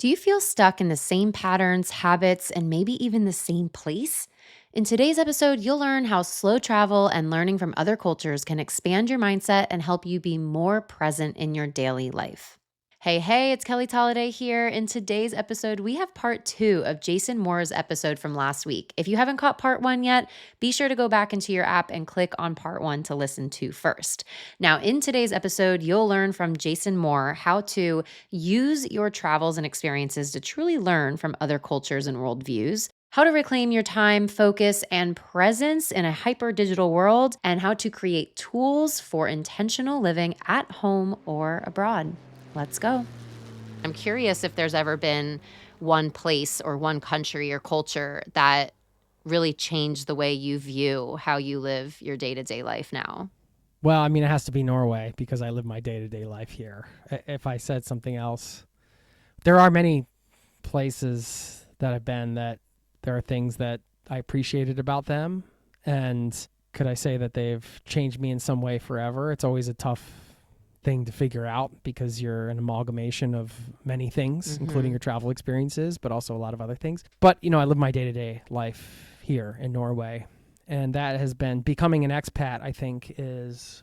Do you feel stuck in the same patterns, habits, and maybe even the same place? In today's episode, you'll learn how slow travel and learning from other cultures can expand your mindset and help you be more present in your daily life. Hey, it's Kelly Tolliday here. In today's episode, we have part 2 of Jason Moore's episode from last week. If you haven't caught part 1 yet, be sure to go back into your app and click on part 1 to listen to first. Now, in today's episode, you'll learn from Jason Moore how to use your travels and experiences to truly learn from other cultures and worldviews, how to reclaim your time, focus, and presence in a hyper digital world, and how to create tools for intentional living at home or abroad. Let's go. I'm curious if there's ever been one place or one country or culture that really changed the way you view how you live your day-to-day life now. Well, I mean, it has to be Norway because I live my day-to-day life here. If I said something else, there are many places that I've been that there are things that I appreciated about them. And could I say that they've changed me in some way forever? It's always a tough thing to figure out because you're an amalgamation of many things, including your travel experiences, but also a lot of other things. But, I live my day-to-day life here in Norway. And that has been becoming an expat, I think,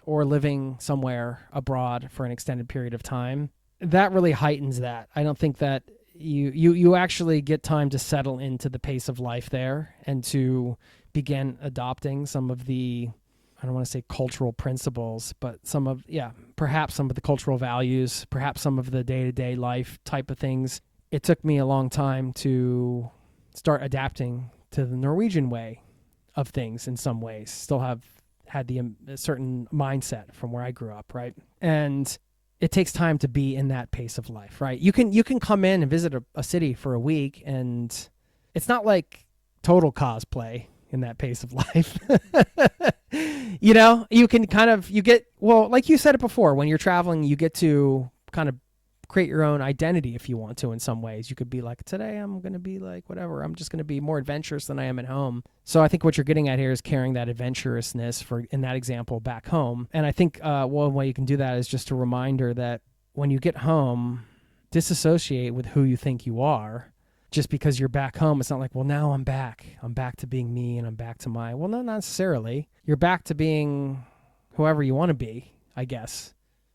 or living somewhere abroad for an extended period of time. That really heightens that. I don't think that you actually get time to settle into the pace of life there and to begin adopting some of the, I don't want to say cultural principles, but perhaps some of the cultural values, perhaps some of the day-to-day life type of things. It took me a long time to start adapting to the Norwegian way of things in some ways. Still have had a certain mindset from where I grew up, right? And it takes time to be in that pace of life, right? You can come in and visit a city for a week, and it's not like total cosplay in that pace of life. You can like you said it before, when you're traveling, you get to kind of create your own identity if you want to in some ways. You could be like, today I'm going to be like, whatever, I'm just going to be more adventurous than I am at home. So I think what you're getting at here is carrying that adventurousness in that example back home. And I think one way you can do that is just a reminder that when you get home, disassociate with who you think you are. Just because you're back home, it's not like, well, now I'm back to being me and I'm back to well, no, not necessarily. You're back to being whoever you want to be, I guess.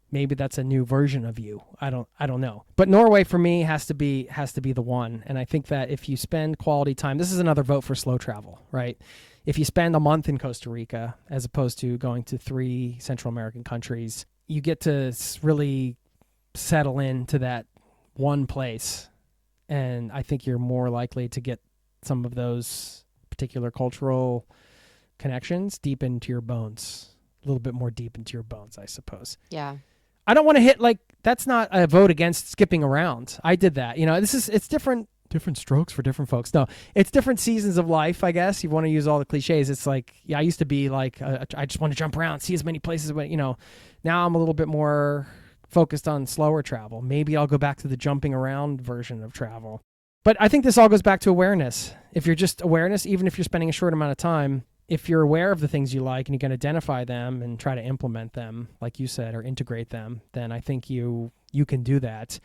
Maybe that's a new version of you. I don't know. But Norway for me has to be the one. And I think that if you spend quality time, this is another vote for slow travel, right? If you spend a month in Costa Rica as opposed to going to 3 Central American countries, you get to really settle into that one place. And I think you're more likely to get some of those particular cultural connections deep into your bones, a little bit more deep into your bones, I suppose. Yeah. I don't want to hit that's not a vote against skipping around. I did that. It's different strokes for different folks. No, it's different seasons of life, I guess. You want to use all the cliches. It's like, I used to be like, I just want to jump around, see as many places, but now I'm a little bit more focused on slower travel. Maybe I'll go back to the jumping around version of travel. But I think this all goes back to awareness. If you're just awareness, even if you're spending a short amount of time, if you're aware of the things you like and you can identify them and try to implement them, like you said, or integrate them, then I think you can do that.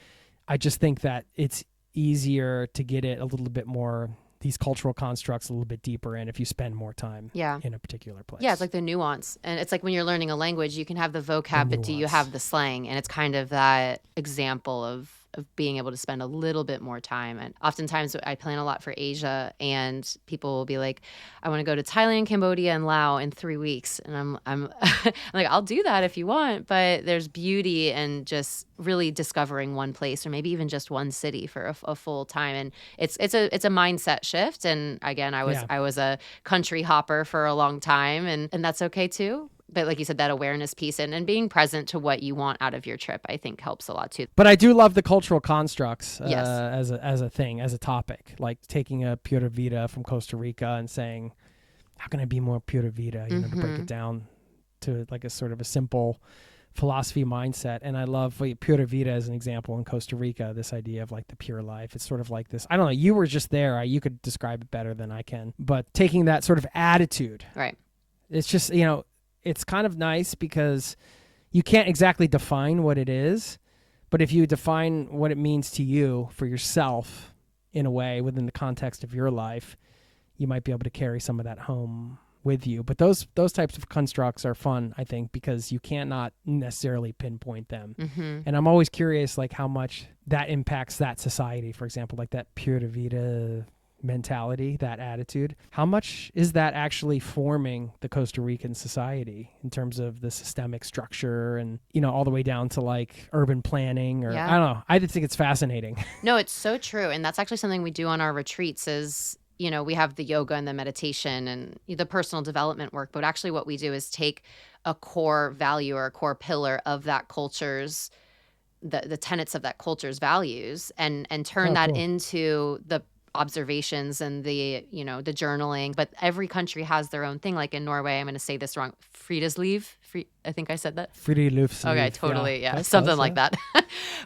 I just think that it's easier to get it a little bit more, these cultural constructs a little bit deeper in if you spend more time in a particular place. Yeah, it's like the nuance. And it's like when you're learning a language, you can have the vocab, but do you have the slang? And it's kind of that example of being able to spend a little bit more time. And oftentimes I plan a lot for Asia, and people will be like, I want to go to Thailand, Cambodia, and Laos in 3 weeks. And I'm like, I'll do that if you want. But there's beauty in just really discovering one place, or maybe even just one city for a full time. And it's a mindset shift. And again, I was a country hopper for a long time, and that's okay too. But like you said, that awareness piece and being present to what you want out of your trip, I think helps a lot too. But I do love the cultural constructs yes. as a thing, as a topic, like taking a Pura Vida from Costa Rica and saying, how can I be more Pura Vida? To break it down to like a sort of a simple philosophy mindset. And I love Pura Vida as an example in Costa Rica, this idea of like the pure life. It's sort of like this, I don't know, you were just there. You could describe it better than I can. But taking that sort of attitude. Right. It's just, it's kind of nice because you can't exactly define what it is, But if you define what it means to you for yourself in a way within the context of your life, you might be able to carry some of that home with you. But those types of constructs are fun, I think, because you cannot necessarily pinpoint them. Mm-hmm. And I'm always curious, like, how much that impacts that society, for example, like that pura vida mentality, that attitude. How much is that actually forming the Costa Rican society in terms of the systemic structure and, all the way down to like urban planning or I don't know. I just think it's fascinating. No, it's so true. And that's actually something we do on our retreats is, we have the yoga and the meditation and the personal development work. But actually what we do is take a core value or a core pillar of that culture's, the tenets of that culture's values and turn that Cool. into the observations and the journaling. But every country has their own thing. Like in Norway, I'm going to say this wrong, Fridesliv. I think I said that. Fridesliv. Okay, totally. Yeah, That's something close, like that.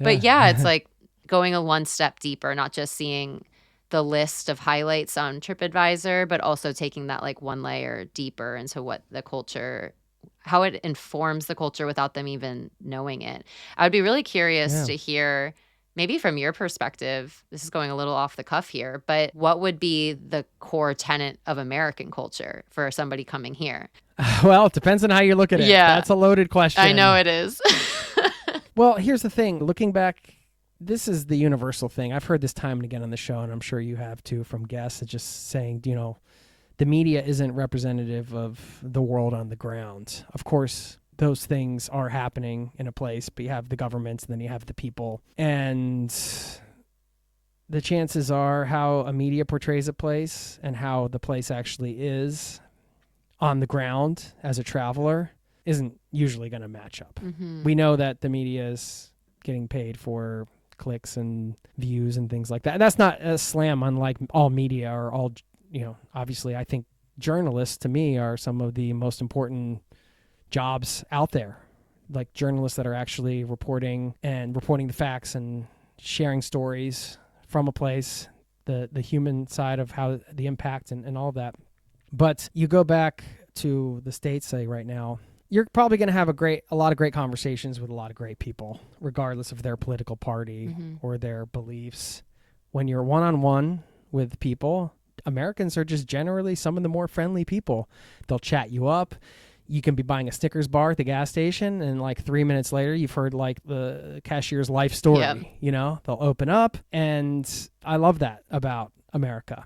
But it's like going a one step deeper, not just seeing the list of highlights on TripAdvisor, but also taking that like one layer deeper into what the culture, how it informs the culture without them even knowing it. I would be really curious to hear, maybe from your perspective, this is going a little off the cuff here, but what would be the core tenet of American culture for somebody coming here? Well, it depends on how you look at it. Yeah. That's a loaded question. I know it is. Well, here's the thing. Looking back, this is the universal thing. I've heard this time and again on the show, and I'm sure you have too from guests, just saying, the media isn't representative of the world on the ground. Of course, those things are happening in a place, but you have the governments and then you have the people. And the chances are how a media portrays a place and how the place actually is on the ground as a traveler isn't usually going to match up. Mm-hmm. We know that the media is getting paid for clicks and views and things like that. And that's not a slam on like all media or all, obviously I think journalists to me are some of the most important jobs out there. Like journalists that are actually reporting the facts and sharing stories from a place, the human side of how the impact and all that. But you go back to the States, say right now, you're probably going to have a lot of great conversations with a lot of great people, regardless of their political party or their beliefs. When you're one-on-one with people, Americans are just generally some of the more friendly people. They'll chat you up. You can be buying a Snickers bar at the gas station, and like 3 minutes later, you've heard like the cashier's life story. Yep. They'll open up, and I love that about America.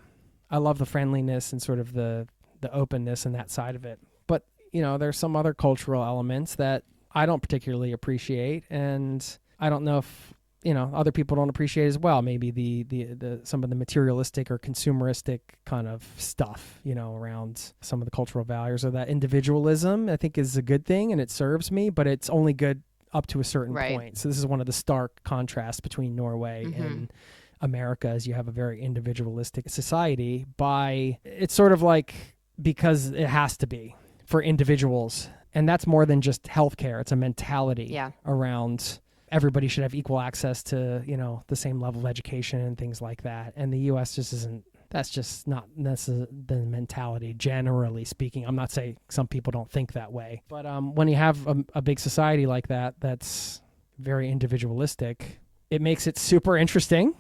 I love the friendliness and sort of the openness and that side of it. But there's some other cultural elements that I don't particularly appreciate, and I don't know if other people don't appreciate as well. Maybe the some of the materialistic or consumeristic kind of stuff, around some of the cultural values or that individualism, I think is a good thing and it serves me, but it's only good up to a certain point. So this is one of the stark contrasts between Norway and America, as you have a very individualistic society. It's sort of like, because it has to be for individuals. And that's more than just healthcare. It's a mentality around everybody should have equal access to, the same level of education and things like that. And the U.S. just isn't, that's just not the mentality, generally speaking. I'm not saying some people don't think that way. But when you have a big society like that, that's very individualistic, it makes it super interesting.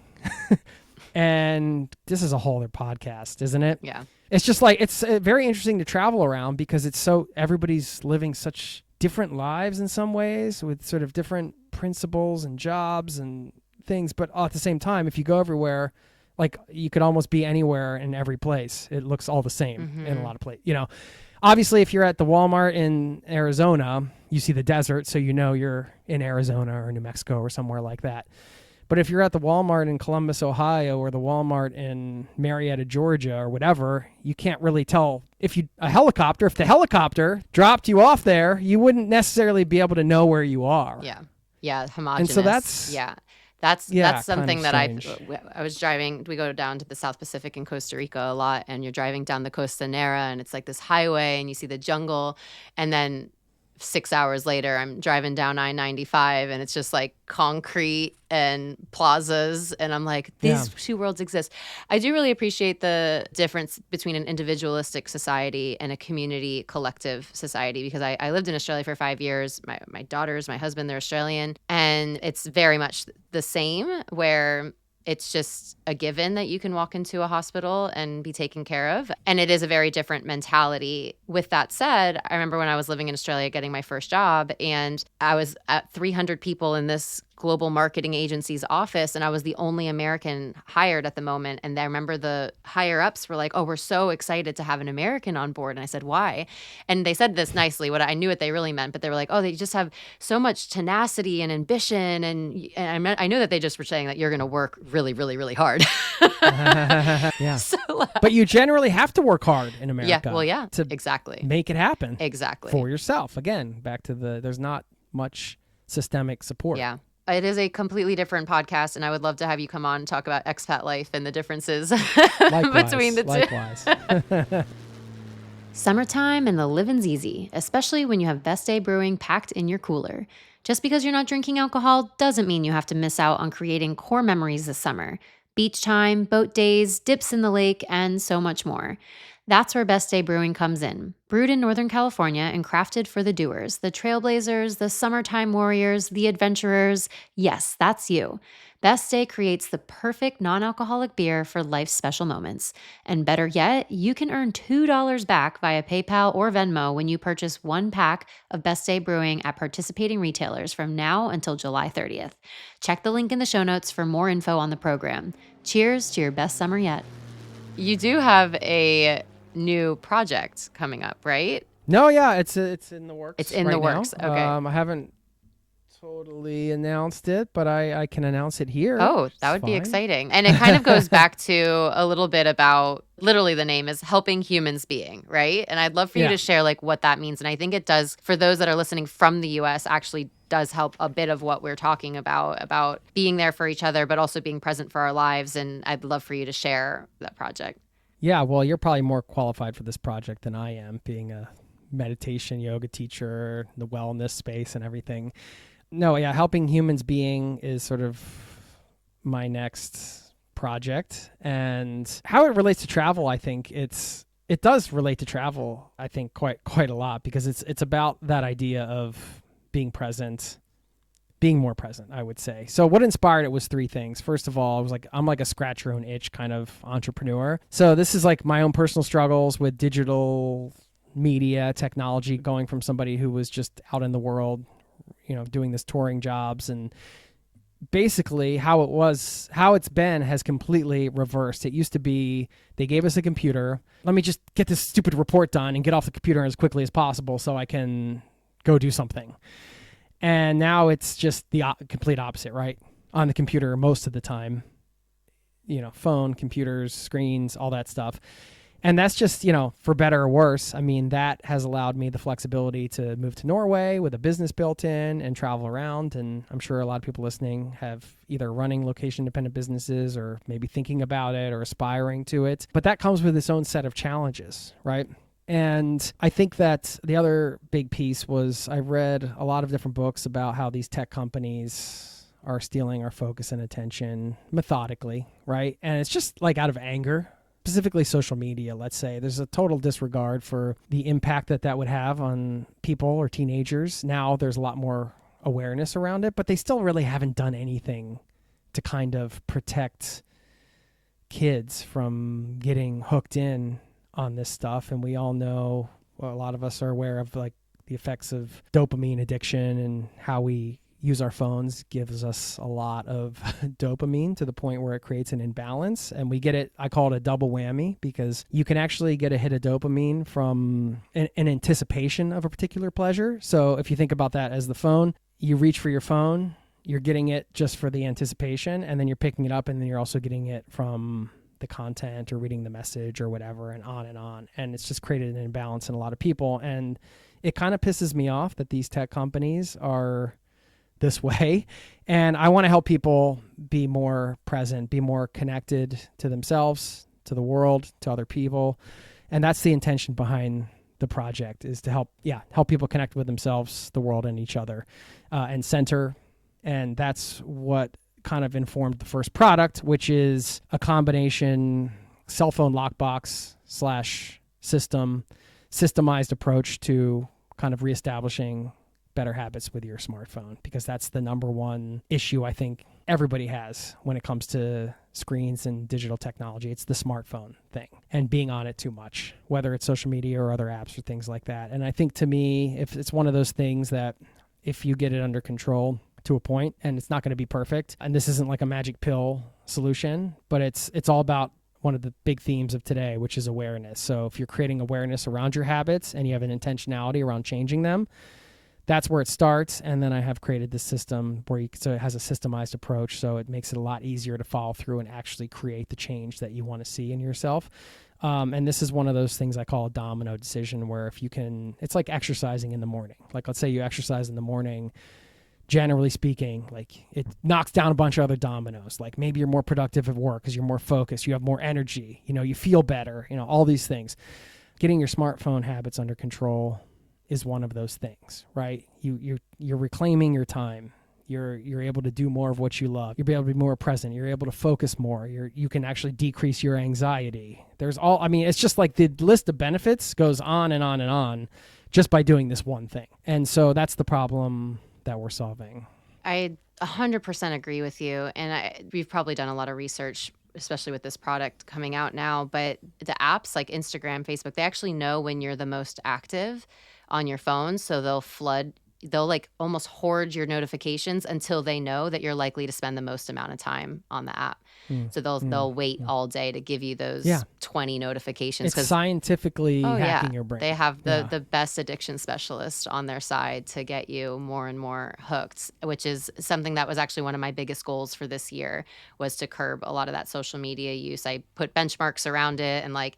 And this is a whole other podcast, isn't it? Yeah. It's just like, it's very interesting to travel around because everybody's living such different lives in some ways with sort of different principles and jobs and things. But at the same time, if you go everywhere, like you could almost be anywhere in every place. It looks all the same in a lot of places. Obviously, if you're at the Walmart in Arizona, you see the desert, so you're in Arizona or New Mexico or somewhere like that. But if you're at the Walmart in Columbus, Ohio, or the Walmart in Marietta, Georgia, or whatever, you can't really tell. If the helicopter dropped you off there, you wouldn't necessarily be able to know where you are. Yeah, homogenous. And so that's something that I was driving. We go down to the South Pacific in Costa Rica a lot, and you're driving down the Costanera, and it's like this highway, and you see the jungle, and then 6 hours later, I'm driving down I-95 and it's just like concrete and plazas. And I'm like, Yeah. these two worlds exist. I do really appreciate the difference between an individualistic society and a community collective society, because I lived in Australia for 5 years. My daughters, my husband, they're Australian. And it's very much the same, where it's just a given that you can walk into a hospital and be taken care of. And it is a very different mentality. With that said, I remember when I was living in Australia getting my first job, and I was at 300 people in this global marketing agency's office, and I was the only American hired at the moment. And I remember the higher ups were like, "Oh, we're so excited to have an American on board." And I said, "Why?" And they said this nicely. What I knew what they really meant, but they were like, "Oh, they just have so much tenacity and ambition." And I know that they just were saying that you're going to work really, really, really hard. Yeah. So, But you generally have to work hard in America. yeah, well, yeah, to exactly. make it happen. Exactly. For yourself. Again, back to there's not much systemic support. Yeah. It is a completely different podcast, and I would love to have you come on and talk about expat life and the differences between the two. Likewise. Summertime and the living's easy, especially when you have Best Day Brewing packed in your cooler. Just because you're not drinking alcohol doesn't mean you have to miss out on creating core memories this summer. Beach time, boat days, dips in the lake, and so much more. That's where Best Day Brewing comes in. Brewed in Northern California and crafted for the doers, the trailblazers, the summertime warriors, the adventurers. Yes, that's you. Best Day creates the perfect non-alcoholic beer for life's special moments. And better yet, you can earn $2 back via PayPal or Venmo when you purchase 1 pack of Best Day Brewing at participating retailers from now until July 30th. Check the link in the show notes for more info on the program. Cheers to your best summer yet. You do have a new project coming up, right? No, yeah, it's in the works. It's in the works. Now. Okay. I haven't totally announced it, but I can announce it here. Oh, that would be exciting. And it kind of goes back to a little bit about, literally the name is Helping Humans Being, right? And I'd love for you to share like what that means. And I think it does, for those that are listening from the US, actually does help a bit of what we're talking about being there for each other, but also being present for our lives. And I'd love for you to share that project. Yeah, well, you're probably more qualified for this project than I am, being a meditation yoga teacher, the wellness space and everything. No, yeah, Helping Humans Being is sort of my next project. And how it relates to travel, I think it does relate to travel, I think, quite a lot, because it's about that idea of being present, being more present, I would say. So what inspired it was 3 things. First of all, I was like, I'm like a scratch your own itch kind of entrepreneur. So this is like my own personal struggles with digital media technology, going from somebody who was just out in the world, doing this touring jobs, and basically how it's been has completely reversed. It used to be they gave us a computer. Let me just get this stupid report done and get off the computer as quickly as possible so I can go do something. And now it's just the complete opposite, right? On the computer most of the time, phone, computers, screens, all that stuff. And that's just, for better or worse. I mean, that has allowed me the flexibility to move to Norway with a business built in and travel around. And I'm sure a lot of people listening have either running location-independent businesses or maybe thinking about it or aspiring to it. But that comes with its own set of challenges, right? And I think that the other big piece was I read a lot of different books about how these tech companies are stealing our focus and attention methodically, right? And it's just like out of anger, specifically social media, let's say. There's a total disregard for the impact that would have on people or teenagers. Now there's a lot more awareness around it, but they still really haven't done anything to kind of protect kids from getting hooked in on this stuff. And we all know, well, a lot of us are aware of like the effects of dopamine addiction, and how we use our phones gives us a lot of dopamine to the point where it creates an imbalance. And we get it, I call it a double whammy, because you can actually get a hit of dopamine from an anticipation of a particular pleasure. So if you think about that as the phone, you reach for your phone, you're getting it just for the anticipation, and then you're picking it up, and then you're also getting it from the content or reading the message or whatever, and on and on. And it's just created an imbalance in a lot of people. And it kind of pisses me off that these tech companies are this way. And I want to help people be more present, be more connected to themselves, to the world, to other people. And that's the intention behind the project is to help people connect with themselves, the world, and each other, and center. And that's what kind of informed the first product, which is a combination cell phone lockbox / systemized approach to kind of reestablishing better habits with your smartphone, because that's the number one issue I think everybody has when it comes to screens and digital technology. It's the smartphone thing and being on it too much, whether it's social media or other apps or things like that. And I think, to me, if it's one of those things that if you get it under control to a point, and it's not going to be perfect, and this isn't like a magic pill solution, but it's all about one of the big themes of today, which is awareness. So if you're creating awareness around your habits and you have an intentionality around changing them, that's where it starts. And then I have created this system so it has a systemized approach, so it makes it a lot easier to follow through and actually create the change that you want to see in yourself. And this is one of those things I call a domino decision, where if you can, it's like exercising in the morning. Like, let's say you exercise in the morning, generally speaking, like, it knocks down a bunch of other dominoes. Like, maybe you're more productive at work because you're more focused, you have more energy, you feel better, all these things. Getting your smartphone habits under control is one of those things, right? You're reclaiming your time. You're able to do more of what you love. You're able to be more present. You're able to focus more. You can actually decrease your anxiety. It's just like the list of benefits goes on and on and on just by doing this one thing. And so that's the problem that we're solving. I 100% agree with you. And we've probably done a lot of research, especially with this product coming out now. But the apps like Instagram, Facebook, they actually know when you're the most active on your phone. So they'll like almost hoard your notifications until they know that you're likely to spend the most amount of time on the app. So they'll wait all day to give you those 20 notifications. It's scientifically hacking your brain. They have the best addiction specialist on their side to get you more and more hooked, which is something that was actually one of my biggest goals for this year, was to curb a lot of that social media use. I put benchmarks around it and like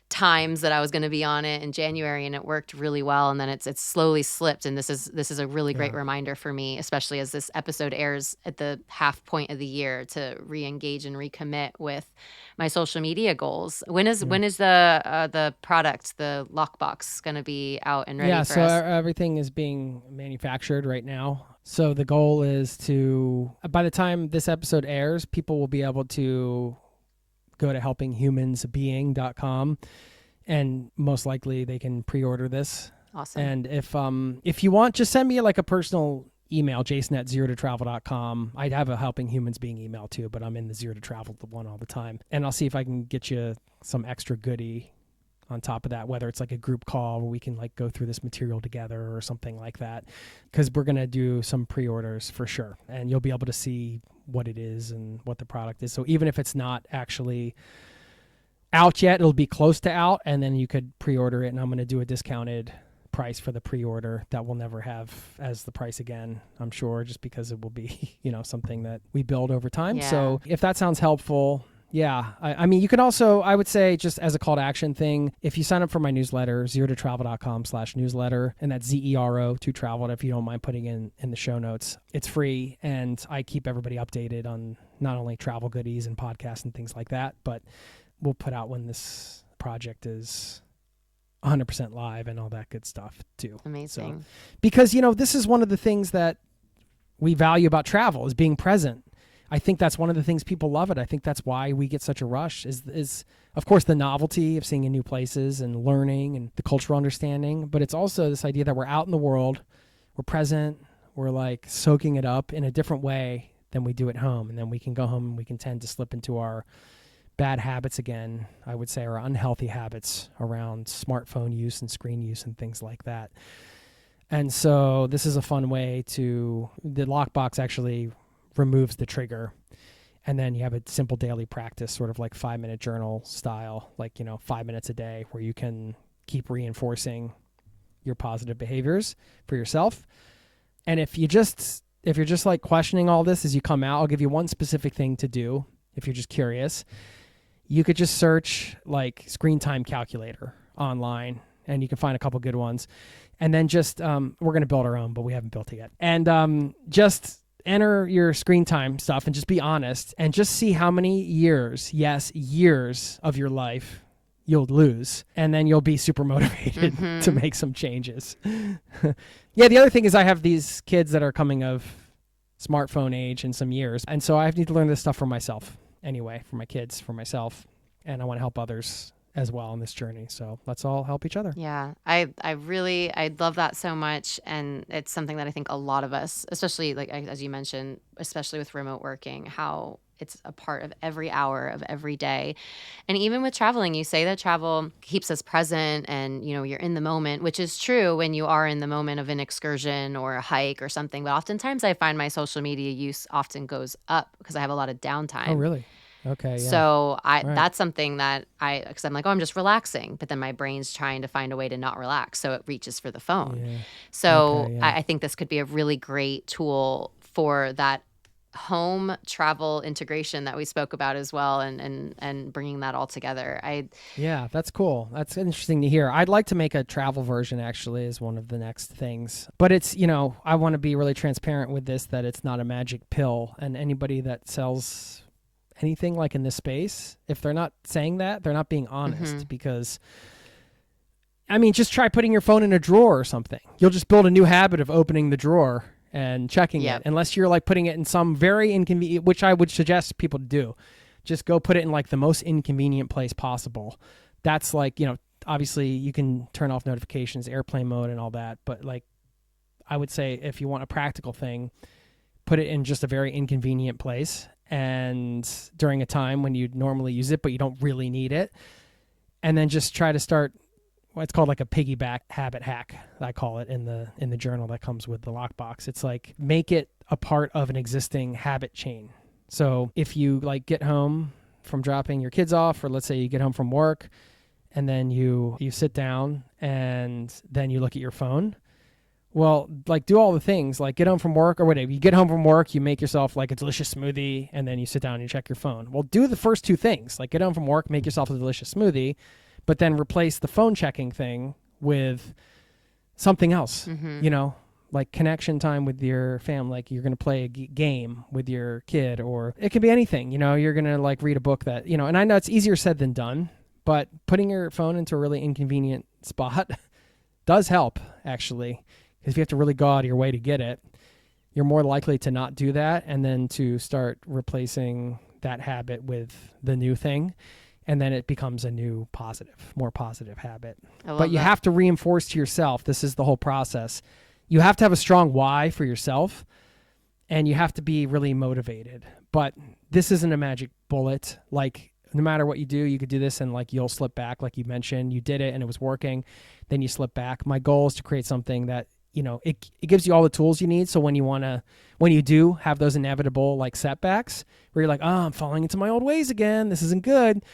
times that I was going to be on it in January, and it worked really well. And then it's slowly slipped. And this is a really great reminder for me, especially as this episode airs at the half point of the year, to re-engage and recommit with my social media goals. When is the product, the lockbox, going to be out and ready for us? Everything is being manufactured right now. So the goal is by the time this episode airs, people will be able to go to helpinghumansbeing.com, and most likely they can pre-order this. Awesome. And if you want, just send me like a personal email, jason@zerototravel.com. I'd have a Helping Humans Being email too, but I'm in the Zero to Travel one all the time. And I'll see if I can get you some extra goodie on top of that, whether it's like a group call where we can like go through this material together or something like that, because we're going to do some pre-orders for sure, and you'll be able to see what it is and what the product is. So even if it's not actually out yet, it'll be close to out, and then you could pre-order it, and I'm going to do a discounted price for the pre-order that we'll never have as the price again, I'm sure, just because it will be something that we build over time. So if that sounds helpful, I mean, you could also, I would say, just as a call to action thing, if you sign up for my newsletter, zerototravel.com/newsletter, and that's ZERO to travel, if you don't mind putting in the show notes, it's free. And I keep everybody updated on not only travel goodies and podcasts and things like that, but we'll put out when this project is 100% live and all that good stuff too. Amazing. So, because, this is one of the things that we value about travel, is being present. I think that's one of the things people love it. I think that's why we get such a rush is of course the novelty of seeing in new places and learning and the cultural understanding, but it's also this idea that we're out in the world, we're present, we're like soaking it up in a different way than we do at home. And then we can go home and we can tend to slip into our bad habits again, I would say, our unhealthy habits around smartphone use and screen use and things like that. And so this is a fun way the lockbox actually removes the trigger, and then you have a simple daily practice, sort of like 5-minute journal style, like 5 minutes a day, where you can keep reinforcing your positive behaviors for yourself. And if you're just like questioning all this as you come out, I'll give you one specific thing to do. If you're just curious, you could just search like screen time calculator online, and you can find a couple good ones. And then just we're going to build our own, but we haven't built it yet. And just enter your screen time stuff and just be honest, and just see how many years of your life you'll lose, and then you'll be super motivated to Mm-hmm. make some changes. Yeah, the other thing is I have these kids that are coming of smartphone age in some years, and so I need to learn this stuff for myself anyway, for my kids, for myself, and I want to help others as well on this journey. So let's all help each other. Yeah, I love that so much, and it's something that I think a lot of us, especially like as you mentioned, especially with remote working, how it's a part of every hour of every day. And even with traveling, you say that travel keeps us present and you're in the moment, which is true when you are in the moment of an excursion or a hike or something. But oftentimes I find my social media use often goes up because I have a lot of Oh, downtime. really? Okay, yeah. So Right. that's something that because I'm like, oh, I'm just relaxing, but then my brain's trying to find a way to not relax, so it reaches for the phone. Yeah. So Okay, yeah. I think this could be a really great tool for that home travel integration that we spoke about as well, and bringing that all together. Yeah, that's cool. That's interesting to hear. I'd like to make a travel version actually is one of the next things. But it's, I want to be really transparent with this that it's not a magic pill, and anybody that sells anything like in this space, if they're not saying that, they're not being hmm honest because I mean, just try putting your phone in a drawer or something. You'll just build a new habit of opening the drawer and checking it, Yep. unless you're like putting it in some very inconvenient, which I would suggest people to do. Just go put it in like the most inconvenient place possible. That's like, obviously you can turn off notifications, airplane mode, and all that. But like, I would say if you want a practical thing, put it in just a very inconvenient place and during a time when you'd normally use it, but you don't really need it. And then just try to start it's called like a piggyback habit hack. I call it in the journal that comes with the lockbox. It's like make it a part of an existing habit chain. So if you like get home from dropping your kids off, or let's say you get home from work and then you sit down and then you look at your phone. Well, like do all the things like get home from work or whatever. You get home from work, you make yourself like a delicious smoothie, and then you sit down and you check your phone. Well, do the first two things. Like get home from work, make yourself a delicious smoothie, but then replace the phone checking thing with something else, hmm like connection time with your family. Like you're going to play a game with your kid, or it could be anything, you're going to like read a book that, and I know it's easier said than done, but putting your phone into a really inconvenient spot does help actually. Because if you have to really go out of your way to get it, you're more likely to not do that and then to start replacing that habit with the new thing. And then it becomes a new more positive habit. I But love you that. have to reinforce to yourself, this is the whole process. You have to have a strong why for yourself, and you have to be really motivated. But this isn't a magic bullet. Like, no matter what you do, you could do this and like you'll slip back. Like you mentioned, you did it and it was working. Then you slip back. My goal is to create something that, it gives you all the tools you need. So when you do have those inevitable like setbacks where you're like, oh, I'm falling into my old ways again, this isn't good,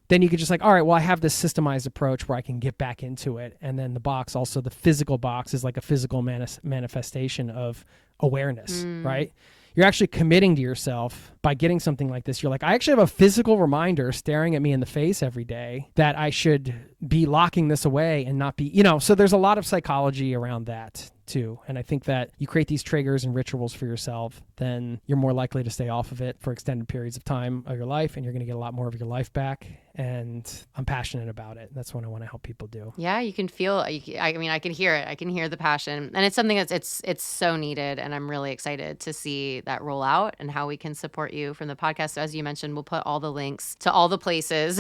then you could just like, all right, well, I have this systemized approach where I can get back into it. And then the box, also the physical box, is like a physical manifestation of awareness, Mm. right? You're actually committing to yourself by getting something like this. You're like, I actually have a physical reminder staring at me in the face every day that I should be locking this away and not be, so there's a lot of psychology around that too. And I think that you create these triggers and rituals for yourself, then you're more likely to stay off of it for extended periods of time of your life, and you're going to get a lot more of your life back. And I'm passionate about it. That's what I want to help people do. Yeah, you can feel. I mean, I can hear it. I can hear the passion, and it's something that's it's so needed. And I'm really excited to see that roll out and how we can support you from the podcast. So as you mentioned, we'll put all the links to all the places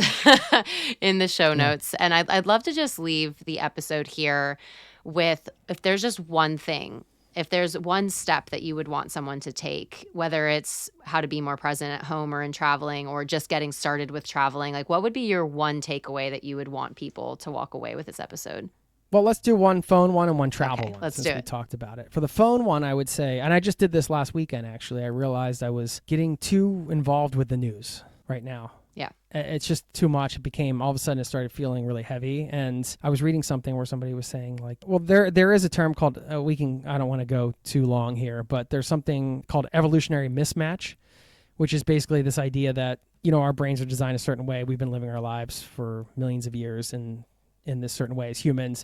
in the show Yeah. notes. And I'd love to just leave the episode here with if there's just one thing. If there's one step that you would want someone to take, whether it's how to be more present at home or in traveling or just getting started with traveling, like what would be your one takeaway that you would want people to walk away with this episode? Well, let's do one phone one and one travel Okay, one let's do since we it. talked about it. For the phone one, I would say, and I just did this last weekend actually, I realized I was getting too involved with the news right now. Yeah. It's just too much. It became, all of a sudden it started feeling really heavy. And I was reading something where somebody was saying like, well, there is a term called, I don't want to go too long here, but there's something called evolutionary mismatch, which is basically this idea that, our brains are designed a certain way. We've been living our lives for millions of years in this certain way as humans.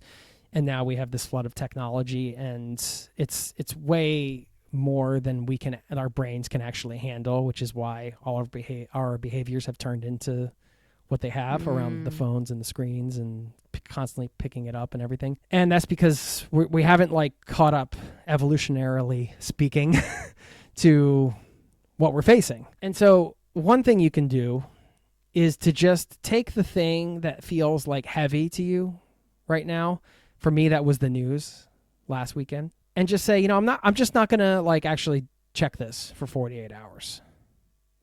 And now we have this flood of technology, and it's way more than our brains can actually handle, which is why all our behaviors have turned into what they have around the phones and the screens and constantly picking it up and everything. And that's because we haven't like caught up evolutionarily speaking to what we're facing. And so one thing you can do is to just take the thing that feels like heavy to you right now. For me, that was the news last weekend. And just say, I'm just not going to like actually check this for 48 hours.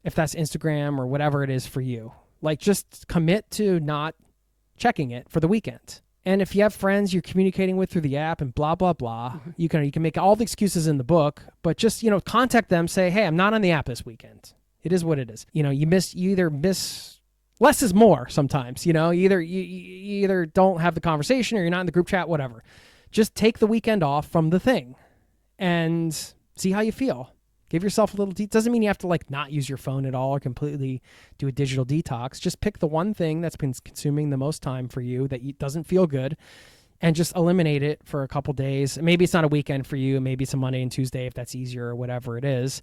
If that's Instagram or whatever it is for you, like just commit to not checking it for the weekend. And if you have friends you're communicating with through the app and blah, blah, blah, you can make all the excuses in the book, but just, contact them, say, hey, I'm not on the app this weekend. It is what it is. You either miss less is more sometimes, you either don't have the conversation or you're not in the group chat, whatever. Just take the weekend off from the thing and see how you feel. Give yourself a little, doesn't mean you have to like not use your phone at all or completely do a digital detox. Just pick the one thing that's been consuming the most time for you that doesn't feel good and just eliminate it for a couple days. Maybe it's not a weekend for you. Maybe it's a Monday and Tuesday if that's easier or whatever it is.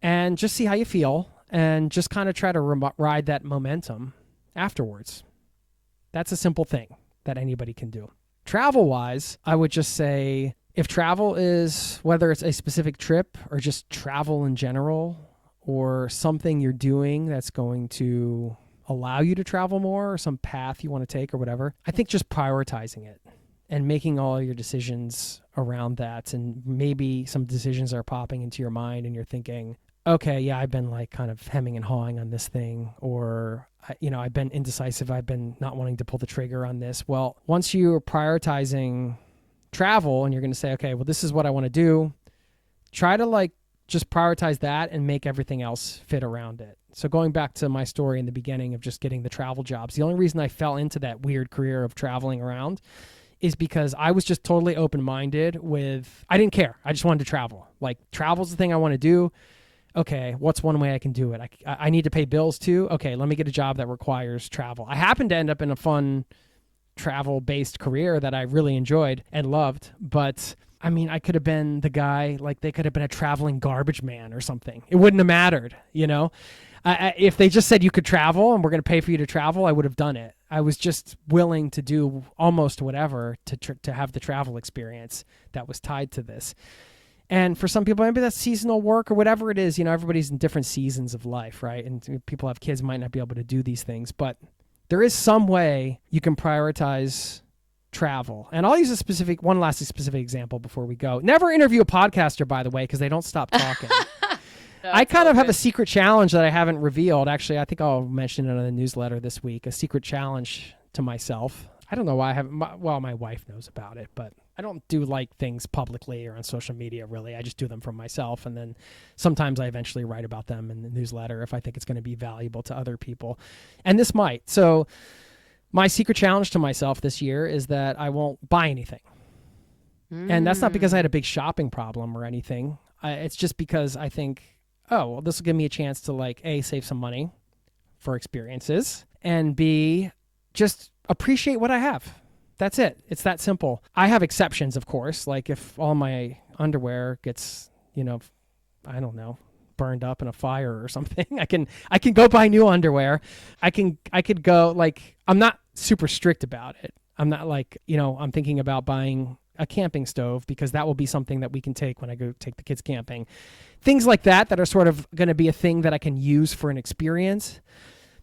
And just see how you feel and just kind of try to ride that momentum afterwards. That's a simple thing that anybody can do. Travel-wise, I would just say, if travel is, whether it's a specific trip or just travel in general or something you're doing that's going to allow you to travel more or some path you want to take or whatever, I think just prioritizing it and making all your decisions around that. And maybe some decisions are popping into your mind and you're thinking, okay, yeah, I've been like kind of hemming and hawing on this thing, or, I've been indecisive. I've been not wanting to pull the trigger on this. Well, once you're prioritizing travel and you're going to say, okay, well, this is what I want to do, try to like just prioritize that and make everything else fit around it. So going back to my story in the beginning of just getting the travel jobs, the only reason I fell into that weird career of traveling around is because I was just totally open-minded with, I didn't care. I just wanted to travel. Like, travel's the thing I want to do. Okay, what's one way I can do it? I need to pay bills too. Okay, let me get a job that requires travel. I happened to end up in a fun travel-based career that I really enjoyed and loved. But I mean, I could have been the guy, like they could have been a traveling garbage man or something. It wouldn't have mattered, if they just said you could travel and we're going to pay for you to travel, I would have done it. I was just willing to do almost whatever to have the travel experience that was tied to this. And for some people, maybe that's seasonal work or whatever it is. Everybody's in different seasons of life, right? And people have kids, might not be able to do these things, but there is some way you can prioritize travel. And I'll use one last specific example before we go. Never interview a podcaster, by the way, because they don't stop talking. I kind of have a secret challenge that I haven't revealed. Actually, I think I'll mention it in the newsletter this week, a secret challenge to myself. I don't know why I haven't, my wife knows about it, but I don't do like things publicly or on social media, really. I just do them for myself. And then sometimes I eventually write about them in the newsletter if I think it's going to be valuable to other people. And this might. So my secret challenge to myself this year is that I won't buy anything. And that's not because I had a big shopping problem or anything. It's just because I think, oh, well, this will give me a chance to like, A, save some money for experiences, and B, just appreciate what I have. That's it. It's that simple. I have exceptions, of course. Like if all my underwear gets, I don't know, burned up in a fire or something, I can go buy new underwear. I could go, like, I'm not super strict about it. I'm not like, I'm thinking about buying a camping stove because that will be something that we can take when I go take the kids camping. Things like that are sort of going to be a thing that I can use for an experience.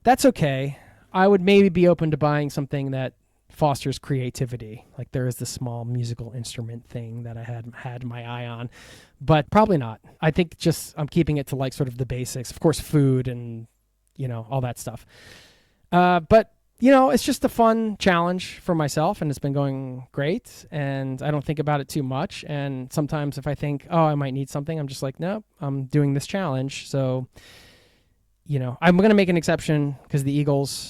That's okay. I would maybe be open to buying something that fosters creativity. Like there is this small musical instrument thing that I had my eye on, but probably not. I think just I'm keeping it to like sort of the basics. Of course, food and, all that stuff. But it's just a fun challenge for myself and it's been going great and I don't think about it too much. And sometimes if I think, oh, I might need something, I'm just like, nope, I'm doing this challenge. So I'm going to make an exception because the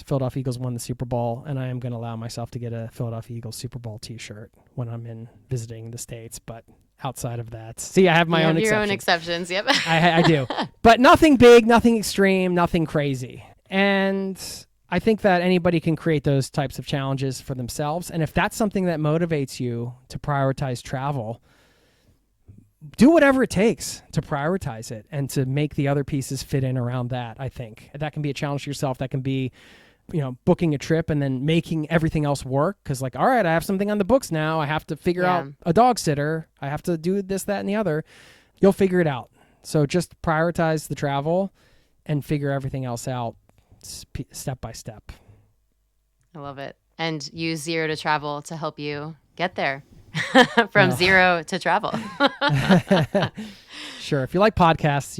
Philadelphia Eagles won the Super Bowl, and I am going to allow myself to get a Philadelphia Eagles Super Bowl t-shirt when I'm visiting the States. But outside of that, see, I have my own exceptions. Your own exceptions, yep. I do. But nothing big, nothing extreme, nothing crazy. And I think that anybody can create those types of challenges for themselves. And if that's something that motivates you to prioritize travel, do whatever it takes to prioritize it and to make the other pieces fit in around that. I think that can be a challenge to yourself. That can be booking a trip and then making everything else work. Cause like, all right, I have something on the books now. I have to figure out a dog sitter. I have to do this, that, and the other. You'll figure it out. So just prioritize the travel and figure everything else out step by step. I love it. And use Zero to Travel to help you get there from zero to travel. Sure. If you like podcasts,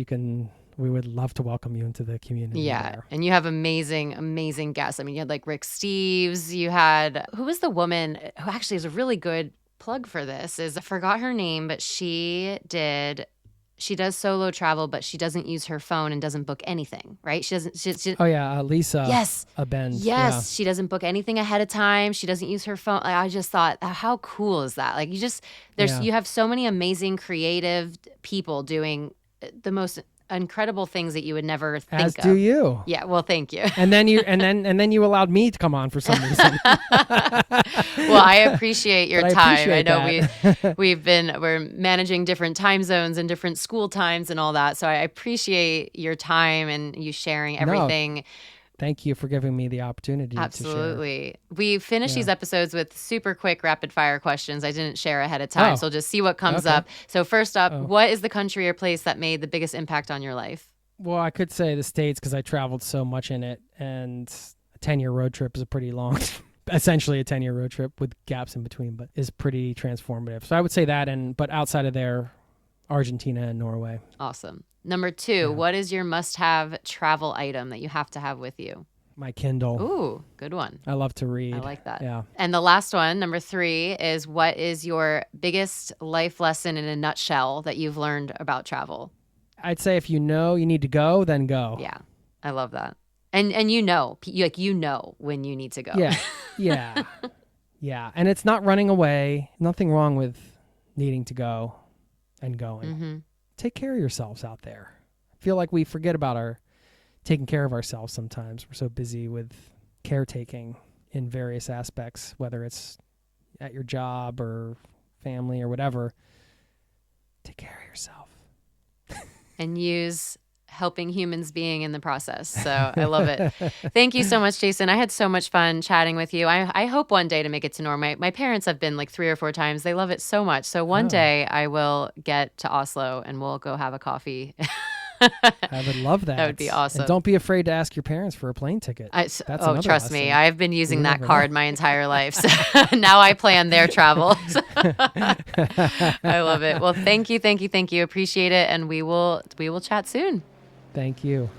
we would love to welcome you into the community. Yeah. There. And you have amazing, amazing guests. I mean, you had like Rick Steves. You had, who was the woman who actually is a really good plug for this I forgot her name, but she does solo travel, but she doesn't use her phone and doesn't book anything, right? She doesn't. Oh yeah. Lisa. Yes. Abend. Yes. Yeah. She doesn't book anything ahead of time. She doesn't use her phone. I just thought, how cool is that? Like you have so many amazing creative people doing the most incredible things that you would never think As of. do you. Yeah. Well, thank you. And then you allowed me to come on for some reason. Well, I appreciate your time. I know that. we're managing different time zones and different school times and all that. So I appreciate your time and you sharing everything. No, thank you for giving me the opportunity Absolutely. to share. We finish these episodes with super quick rapid fire questions I didn't share ahead of time. So just see what comes up. So first up, what is the country or place that made the biggest impact on your life? Well, I could say the States because I traveled so much in it, and a 10-year road trip is a pretty long, essentially a 10-year road trip with gaps in between, but is pretty transformative. So I would say that, but outside of there, Argentina and Norway. Awesome. Number 2, what is your must-have travel item that you have to have with you? My Kindle. Ooh, good one. I love to read. I like that. Yeah. And the last one, number 3, is what is your biggest life lesson in a nutshell that you've learned about travel? I'd say if you know you need to go, then go. Yeah, I love that. And you know when you need to go. Yeah, yeah, yeah. And it's not running away. Nothing wrong with needing to go and going. Mm-hmm. Take care of yourselves out there. I feel like we forget about taking care of ourselves sometimes. We're so busy with caretaking in various aspects, whether it's at your job or family or whatever. Take care of yourself. And use helping humans being in the process. So I love it. Thank you so much, Jason. I had so much fun chatting with you. I hope one day to make it to Norway. My parents have been like 3 or 4 times. They love it so much. So one day I will get to Oslo and we'll go have a coffee. I would love that. That would be awesome. And don't be afraid to ask your parents for a plane ticket. Trust lesson. me. I've been using that card my entire life. So now I plan their travel. I love it. Well, thank you. Appreciate it. And we will chat soon. Thank you.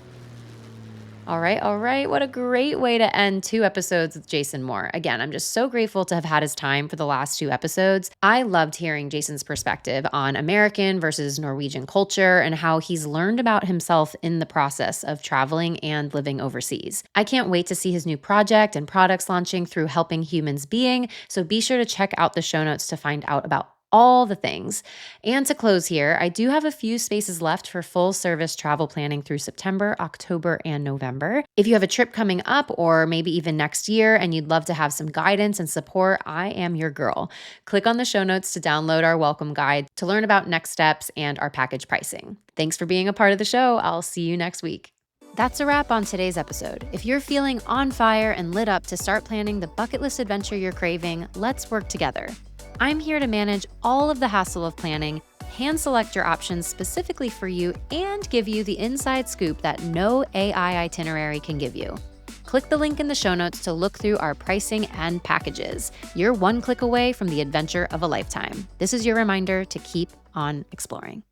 All right. What a great way to end 2 episodes with Jason Moore. Again, I'm just so grateful to have had his time for the last 2 episodes. I loved hearing Jason's perspective on American versus Norwegian culture and how he's learned about himself in the process of traveling and living overseas. I can't wait to see his new project and products launching through Helping Humans Being, so be sure to check out the show notes to find out about all the things. And to close here, I do have a few spaces left for full service travel planning through September, October, and November. If you have a trip coming up or maybe even next year and you'd love to have some guidance and support, I am your girl. Click on the show notes to download our welcome guide to learn about next steps and our package pricing. Thanks for being a part of the show. I'll see you next week. That's a wrap on today's episode. If you're feeling on fire and lit up to start planning the bucket list adventure you're craving, let's work together. I'm here to manage all of the hassle of planning, hand select your options specifically for you, and give you the inside scoop that no AI itinerary can give you. Click the link in the show notes to look through our pricing and packages. You're one click away from the adventure of a lifetime. This is your reminder to keep on exploring.